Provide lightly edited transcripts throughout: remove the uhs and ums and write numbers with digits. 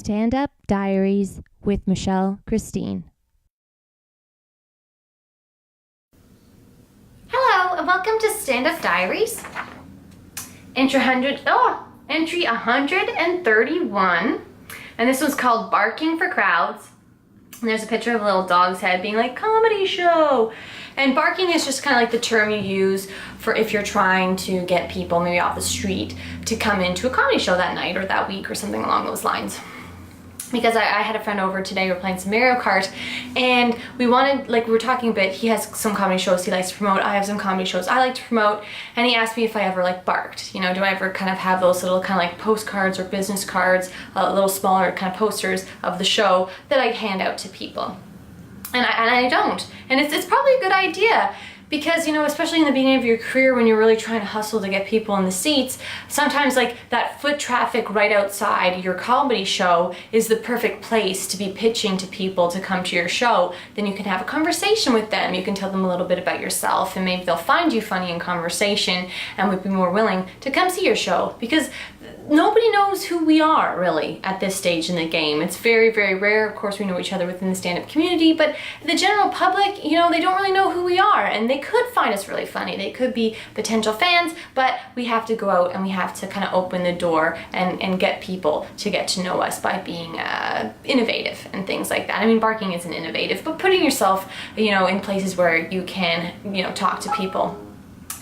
Stand Up Diaries with Michelle Christine. Hello and welcome to Stand Up Diaries. Entry 131. And this one's called Barking for Crowds. And there's a picture of a little dog's head being like, comedy show. And barking is just kind of like the term you use for if you're trying to get people maybe off the street to come into a comedy show that night or that week or something along those lines. Because I had a friend over today, we were playing some Mario Kart, and we were talking a bit, he has some comedy shows he likes to promote, I have some comedy shows I like to promote, and he asked me if I ever barked, do I ever kind of have those little kind of postcards or business cards, little smaller kind of posters of the show that I hand out to people. And I don't, and it's probably a good idea. Because, especially in the beginning of your career when you're really trying to hustle to get people in the seats, sometimes that foot traffic right outside your comedy show is the perfect place to be pitching to people to come to your show. Then you can have a conversation with them. You can tell them a little bit about yourself and maybe they'll find you funny in conversation and would be more willing to come see your show. Because nobody knows who we are really at this stage in the game. It's very, very rare. Of course, we know each other within the stand-up community, but the general public, they don't really know who we are, and they could find us really funny. They could be potential fans, but we have to go out and we have to kind of open the door and get people to get to know us by being innovative and things like that. I mean, barking isn't innovative, but putting yourself, in places where you can, talk to people.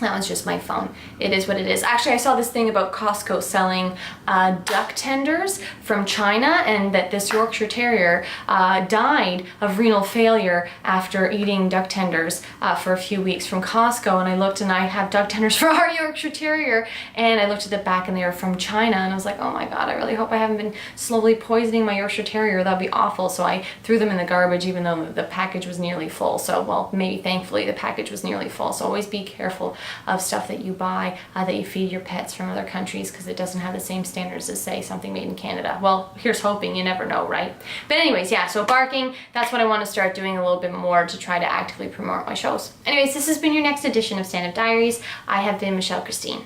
That was just my phone. It is what it is. Actually, I saw this thing about Costco selling duck tenders from China, and that this Yorkshire Terrier died of renal failure after eating duck tenders for a few weeks from Costco. And I looked, and I have duck tenders for our Yorkshire Terrier, and I looked at the back and they were from China, and I was like, oh my God, I really hope I haven't been slowly poisoning my Yorkshire Terrier. That'd be awful. So I threw them in the garbage even though the package was nearly full. So, well, maybe thankfully the package was nearly full. So always be careful of stuff that you buy, that you feed your pets from other countries, because it doesn't have the same standards as, say, something made in Canada. Well, here's hoping. You never know, right? But anyways, yeah, so barking, that's what I want to start doing a little bit more to try to actively promote my shows. Anyways, this has been your next edition of Stand Up Diaries. I have been Michelle Christine.